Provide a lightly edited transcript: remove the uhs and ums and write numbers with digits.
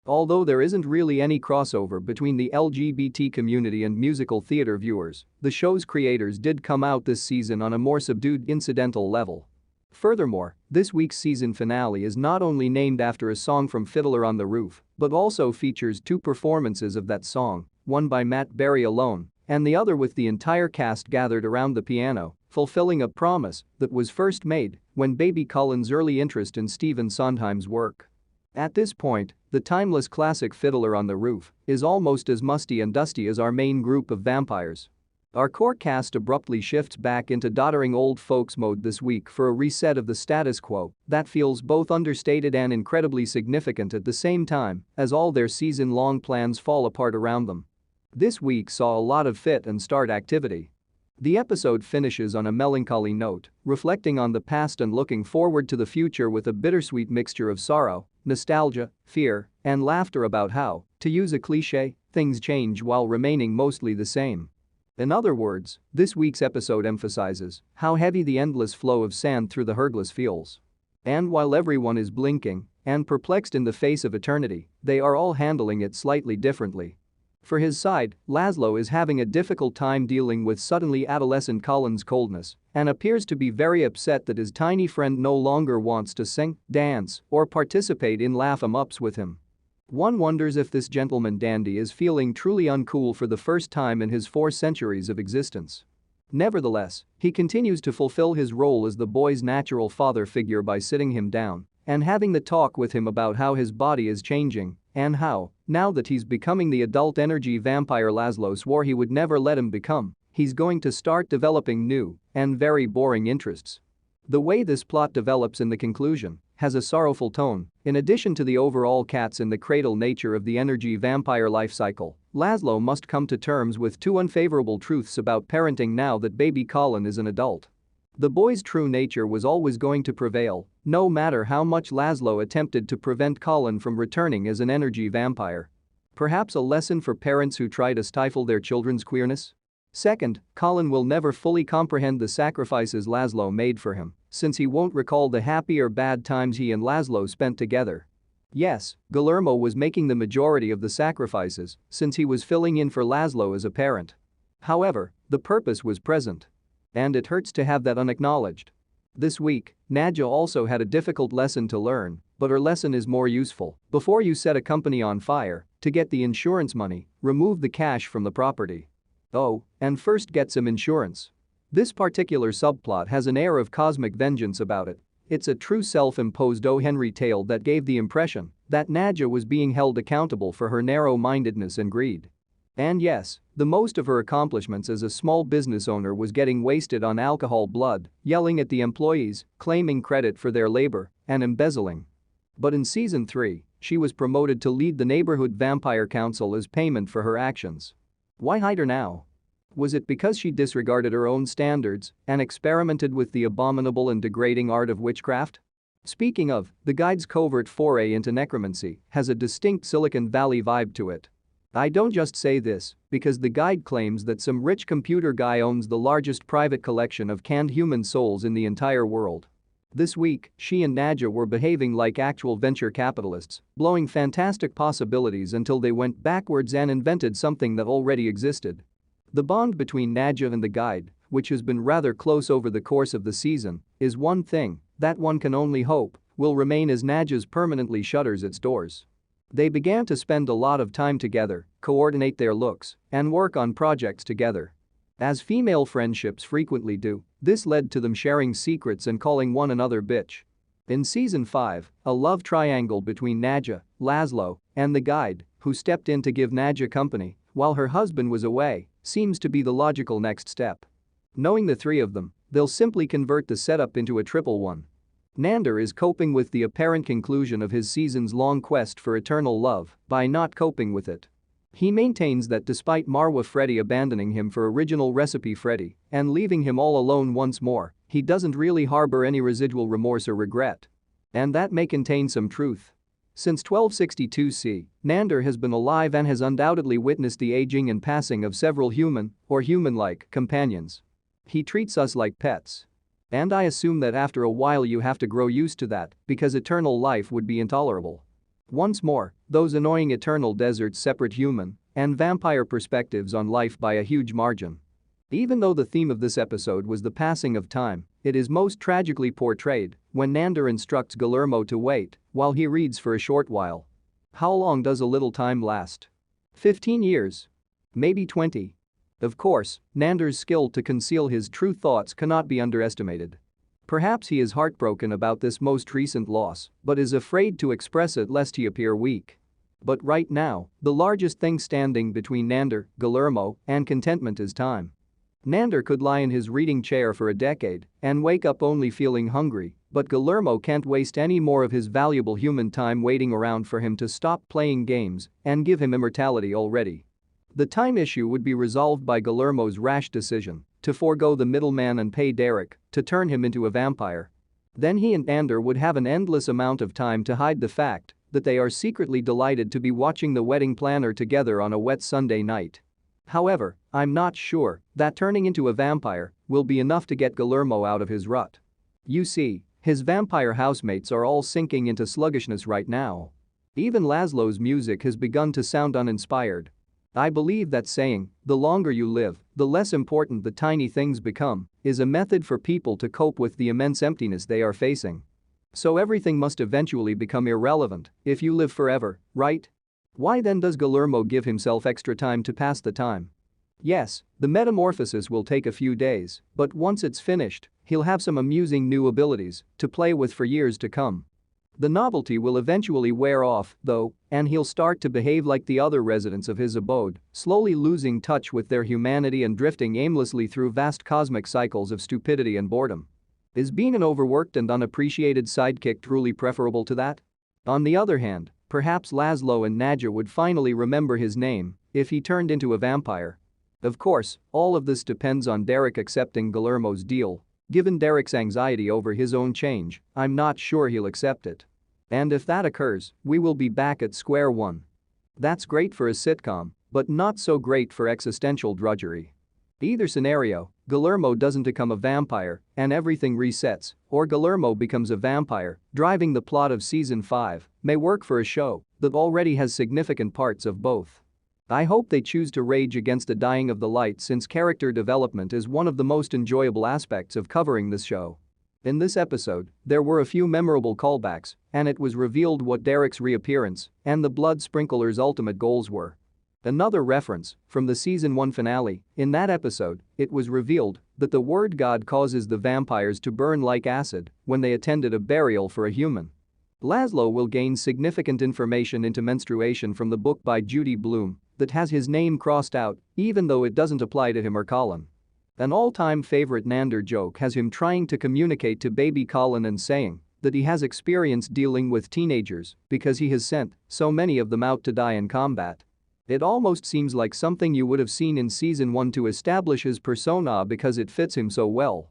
Although there isn't really any crossover between the LGBT community and musical theater viewers, the show's creators did come out this season on a more subdued incidental level. Furthermore, this week's season finale is not only named after a song from Fiddler on the Roof, but also features two performances of that song, one by Matt Berry alone and the other with the entire cast gathered around the piano, fulfilling a promise that was first made when Baby Cullen's early interest in Stephen Sondheim's work. At this point, the timeless classic Fiddler on the Roof is almost as musty and dusty as our main group of vampires. Our core cast abruptly shifts back into doddering old folks mode this week for a reset of the status quo that feels both understated and incredibly significant at the same time as all their season-long plans fall apart around them. This week saw a lot of fit and start activity. The episode finishes on a melancholy note, reflecting on the past and looking forward to the future with a bittersweet mixture of sorrow, nostalgia, fear, and laughter about how, to use a cliché, things change while remaining mostly the same. In other words, this week's episode emphasizes how heavy the endless flow of sand through the Herglass feels. And while everyone is blinking and perplexed in the face of eternity, they are all handling it slightly differently. For his side, Laszlo is having a difficult time dealing with suddenly adolescent Cullen's coldness and appears to be very upset that his tiny friend no longer wants to sing, dance, or participate in laugh-em-ups with him. One wonders if this gentleman dandy is feeling truly uncool for the first time in his 4 centuries of existence. Nevertheless, he continues to fulfill his role as the boy's natural father figure by sitting him down and having the talk with him about how his body is changing and how, now that he's becoming the adult energy vampire Laszlo swore he would never let him become, he's going to start developing new and very boring interests. The way this plot develops in the conclusion has a sorrowful tone. In addition to the overall cats in the cradle nature of the energy vampire life cycle, Laszlo must come to terms with 2 unfavorable truths about parenting now that baby Cullen is an adult. The boy's true nature was always going to prevail, no matter how much Laszlo attempted to prevent Cullen from returning as an energy vampire. Perhaps a lesson for parents who try to stifle their children's queerness? Second, Cullen will never fully comprehend the sacrifices Laszlo made for him, since he won't recall the happy or bad times he and Laszlo spent together. Yes, Guillermo was making the majority of the sacrifices since he was filling in for Laszlo as a parent. However, the purpose was present. And it hurts to have that unacknowledged. This week, Nadja also had a difficult lesson to learn, but her lesson is more useful. Before you set a company on fire, to get the insurance money, remove the cash from the property. Oh, and first get some insurance. This particular subplot has an air of cosmic vengeance about it. It's a true self-imposed O. Henry tale that gave the impression that Nadja was being held accountable for her narrow-mindedness and greed. And yes, the most of her accomplishments as a small business owner was getting wasted on alcohol blood, yelling at the employees, claiming credit for their labor, and embezzling. But in season 3, she was promoted to lead the neighborhood vampire council as payment for her actions. Why hide her now? Was it because she disregarded her own standards and experimented with the abominable and degrading art of witchcraft? Speaking of, the guide's covert foray into necromancy has a distinct Silicon Valley vibe to it. I don't just say this because the guide claims that some rich computer guy owns the largest private collection of canned human souls in the entire world. This week, she and Nadja were behaving like actual venture capitalists, blowing fantastic possibilities until they went backwards and invented something that already existed. The bond between Nadja and the guide, which has been rather close over the course of the season, is one thing that one can only hope will remain as Nadja's permanently shutters its doors. They began to spend a lot of time together, coordinate their looks, and work on projects together. As female friendships frequently do, this led to them sharing secrets and calling one another bitch. In season 5, a love triangle between Nadja, Laszlo, and the guide, who stepped in to give Nadja company while her husband was away, seems to be the logical next step. Knowing the 3 of them, they'll simply convert the setup into a triple one. Nander is coping with the apparent conclusion of his seasons-long quest for eternal love by not coping with it. He maintains that despite Marwa Freddy abandoning him for original recipe Freddy and leaving him all alone once more, he doesn't really harbor any residual remorse or regret. And that may contain some truth. Since 1262C, Nander has been alive and has undoubtedly witnessed the aging and passing of several human, or human-like, companions. He treats us like pets. And I assume that after a while you have to grow used to that because eternal life would be intolerable. Once more, those annoying eternal deserts separate human and vampire perspectives on life by a huge margin. Even though the theme of this episode was the passing of time, it is most tragically portrayed when Nander instructs Guillermo to wait while he reads for a short while. How long does a little time last? 15 years? Maybe 20? Of course, Nander's skill to conceal his true thoughts cannot be underestimated. Perhaps he is heartbroken about this most recent loss, but is afraid to express it lest he appear weak. But right now, the largest thing standing between Nander, Guillermo, and contentment is time. Nander could lie in his reading chair for a decade and wake up only feeling hungry, but Guillermo can't waste any more of his valuable human time waiting around for him to stop playing games and give him immortality already. The time issue would be resolved by Guillermo's rash decision to forego the middleman and pay Derek to turn him into a vampire. Then he and Nander would have an endless amount of time to hide the fact that they are secretly delighted to be watching the wedding planner together on a wet Sunday night. However, I'm not sure that turning into a vampire will be enough to get Guillermo out of his rut. You see, his vampire housemates are all sinking into sluggishness right now. Even Laszlo's music has begun to sound uninspired. I believe that saying, "the longer you live, the less important the tiny things become," is a method for people to cope with the immense emptiness they are facing. So everything must eventually become irrelevant if you live forever, right? Why then does Guillermo give himself extra time to pass the time? Yes, the metamorphosis will take a few days, but once it's finished, he'll have some amusing new abilities to play with for years to come. The novelty will eventually wear off, though, and he'll start to behave like the other residents of his abode, slowly losing touch with their humanity and drifting aimlessly through vast cosmic cycles of stupidity and boredom. Is being an overworked and unappreciated sidekick truly preferable to that? On the other hand, perhaps Laszlo and Nadja would finally remember his name if he turned into a vampire. Of course, all of this depends on Derek accepting Guillermo's deal. Given Derek's anxiety over his own change, I'm not sure he'll accept it. And if that occurs, we will be back at square one. That's great for a sitcom, but not so great for existential drudgery. Either scenario, Guillermo doesn't become a vampire and everything resets, or Guillermo becomes a vampire, driving the plot of season 5, may work for a show that already has significant parts of both. I hope they choose to rage against the dying of the light, since character development is one of the most enjoyable aspects of covering this show. In this episode, there were a few memorable callbacks, and it was revealed what Derek's reappearance and the Blood Sprinkler's ultimate goals were. Another reference from the season 1 finale, in that episode, it was revealed that the word God causes the vampires to burn like acid when they attended a burial for a human. Laszlo will gain significant information into menstruation from the book by Judy Blume that has his name crossed out, even though it doesn't apply to him or Colin. An all-time favorite Nander joke has him trying to communicate to baby Colin and saying that he has experience dealing with teenagers because he has sent so many of them out to die in combat. It almost seems like something you would have seen in season 1 to establish his persona because it fits him so well.